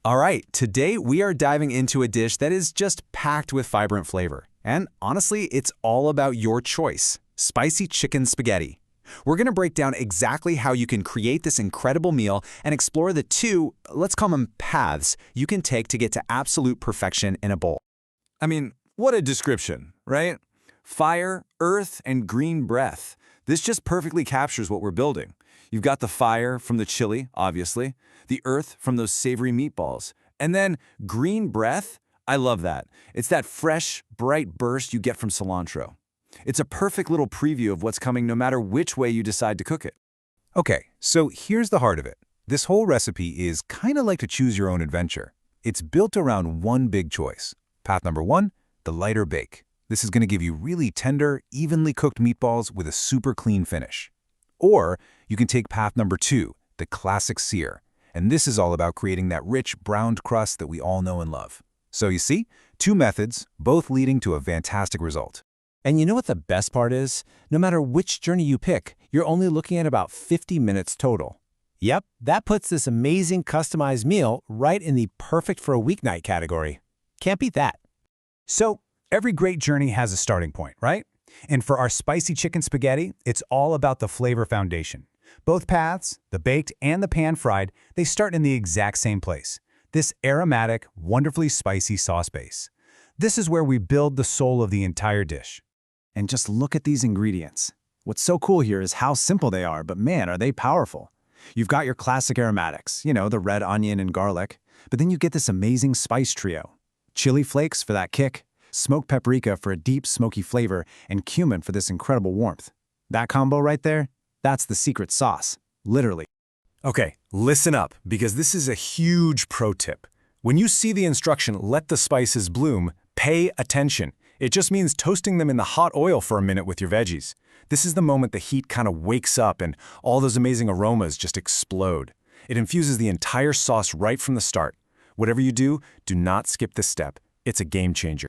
All right, today we are diving into a dish that is just packed with vibrant flavor. And honestly, it's all about your choice, spicy chicken spaghetti. We're going to break down exactly how you can create this incredible meal and explore the two, let's call them paths, you can take to get to absolute perfection in a bowl. I mean, what a description, right? Fire, earth, and green breath. This just perfectly captures what we're building. You've got the fire from the chili, obviously, the earth from those savory meatballs, and then green breath. I love that. It's that fresh, bright burst you get from cilantro. It's a perfect little preview of what's coming no matter which way you decide to cook it. Okay, so here's the heart of it. This whole recipe is kind of like to choose your own adventure. It's built around one big choice. Path number one, the lighter bake. This is going to give you really tender, evenly cooked meatballs with a super clean finish. Or you can take path number two, the classic sear. And this is all about creating that rich, browned crust that we all know and love. So you see, two methods, both leading to a fantastic result. And you know what the best part is? No matter which journey you pick, you're only looking at about 50 minutes total. Yep, that puts this amazing customized meal right in the perfect for a weeknight category. Can't beat that. So, every great journey has a starting point, right? And for our spicy chicken spaghetti, it's all about the flavor foundation. Both paths, the baked and the pan-fried, they start in the exact same place. This aromatic, wonderfully spicy sauce base. This is where we build the soul of the entire dish. And just look at these ingredients. What's so cool here is how simple they are, but man, are they powerful. You've got your classic aromatics, the red onion and garlic, but then you get this amazing spice trio. Chili flakes for that kick, smoked paprika for a deep smoky flavor, and cumin for this incredible warmth. That combo right there, that's the secret sauce, literally. Okay, listen up, because this is a huge pro tip. When you see the instruction, let the spices bloom, pay attention. It just means toasting them in the hot oil for a minute with your veggies. This is the moment the heat kind of wakes up and all those amazing aromas just explode. It infuses the entire sauce right from the start. Whatever you do, do not skip this step. It's a game changer.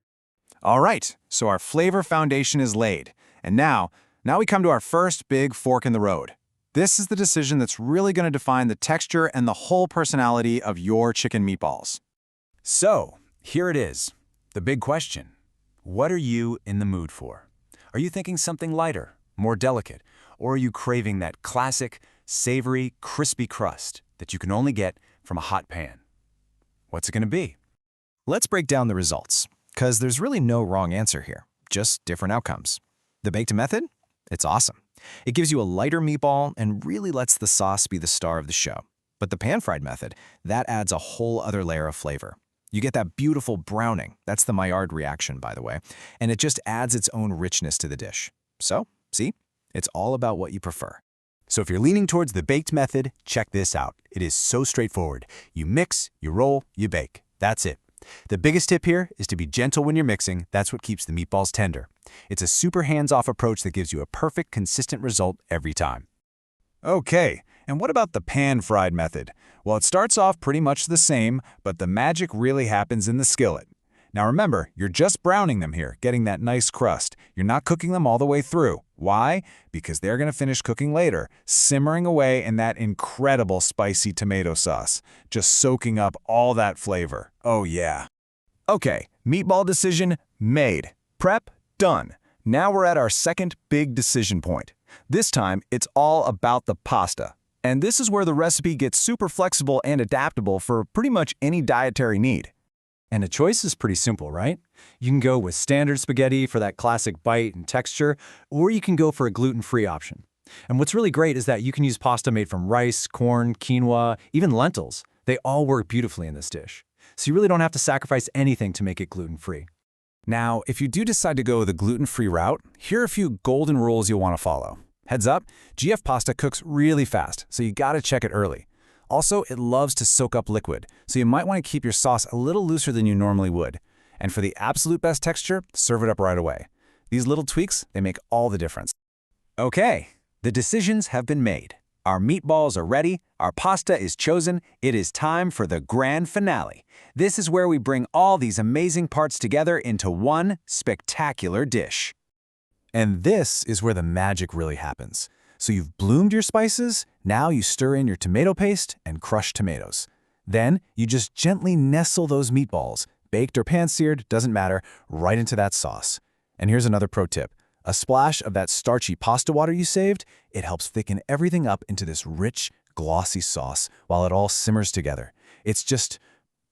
All right, so our flavor foundation is laid. And now we come to our first big fork in the road. This is the decision that's really going to define the texture and the whole personality of your chicken meatballs. So, here it is. The big question. What are you in the mood for? Are you thinking something lighter, more delicate, or are you craving that classic, savory, crispy crust that you can only get from a hot pan? What's it going to be? Let's break down the results, because there's really no wrong answer here, just different outcomes. The baked method? It's awesome. It gives you a lighter meatball and really lets the sauce be the star of the show. But the pan-fried method, that adds a whole other layer of flavor. You get that beautiful browning, that's the Maillard reaction, by the way, and it just adds its own richness to the dish. So, see, it's all about what you prefer. So if you're leaning towards the baked method, check this out. It is so straightforward. You mix, you roll, you bake. That's it. The biggest tip here is to be gentle when you're mixing. That's what keeps the meatballs tender. It's a super hands-off approach that gives you a perfect, consistent result every time. Okay, and what about the pan-fried method? Well, it starts off pretty much the same, but the magic really happens in the skillet. Now remember, you're just browning them here, getting that nice crust. You're not cooking them all the way through. Why? Because they're going to finish cooking later, simmering away in that incredible spicy tomato sauce, just soaking up all that flavor. Oh yeah. Okay, meatball decision made. Prep done. Now we're at our second big decision point. This time, it's all about the pasta. And this is where the recipe gets super flexible and adaptable for pretty much any dietary need. And the choice is pretty simple, right? You can go with standard spaghetti for that classic bite and texture, or you can go for a gluten-free option. And what's really great is that you can use pasta made from rice, corn, quinoa, even lentils. They all work beautifully in this dish. So you really don't have to sacrifice anything to make it gluten-free. Now, if you do decide to go the gluten-free route, here are a few golden rules you'll want to follow. Heads up, GF pasta cooks really fast, so you gotta check it early. Also, it loves to soak up liquid, so you might want to keep your sauce a little looser than you normally would. And for the absolute best texture, serve it up right away. These little tweaks, they make all the difference. Okay, the decisions have been made. Our meatballs are ready, our pasta is chosen, it is time for the grand finale. This is where we bring all these amazing parts together into one spectacular dish. And this is where the magic really happens. So you've bloomed your spices, now you stir in your tomato paste and crushed tomatoes. Then you just gently nestle those meatballs, baked or pan-seared, doesn't matter, right into that sauce. And here's another pro tip. A splash of that starchy pasta water you saved, it helps thicken everything up into this rich, glossy sauce while it all simmers together. It's just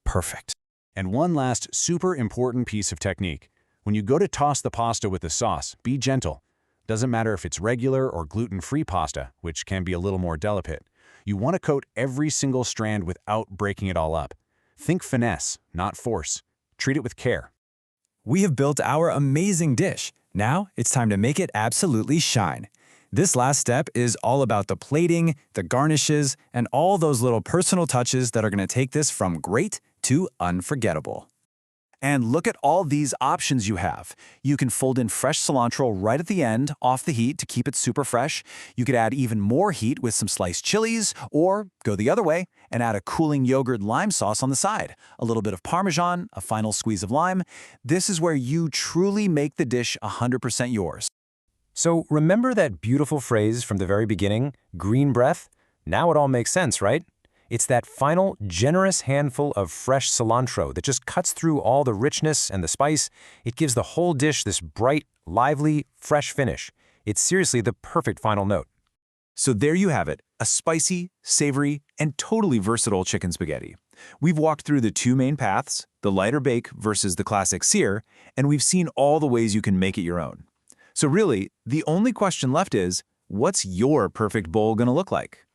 perfect. And one last super important piece of technique. When you go to toss the pasta with the sauce, be gentle. Doesn't matter if it's regular or gluten-free pasta, which can be a little more delicate. You want to coat every single strand without breaking it all up. Think finesse, not force. Treat it with care. We have built our amazing dish. Now it's time to make it absolutely shine. This last step is all about the plating, the garnishes, and all those little personal touches that are going to take this from great to unforgettable. And look at all these options you have. You can fold in fresh cilantro right at the end, off the heat to keep it super fresh. You could add even more heat with some sliced chilies, or go the other way and add a cooling yogurt lime sauce on the side. A little bit of Parmesan, a final squeeze of lime. This is where you truly make the dish 100% yours. So remember that beautiful phrase from the very beginning, green breath? Now it all makes sense, right? It's that final, generous handful of fresh cilantro that just cuts through all the richness and the spice. It gives the whole dish this bright, lively, fresh finish. It's seriously the perfect final note. So there you have it, a spicy, savory, and totally versatile chicken spaghetti. We've walked through the two main paths, the lighter bake versus the classic sear, and we've seen all the ways you can make it your own. So really, the only question left is, what's your perfect bowl gonna look like?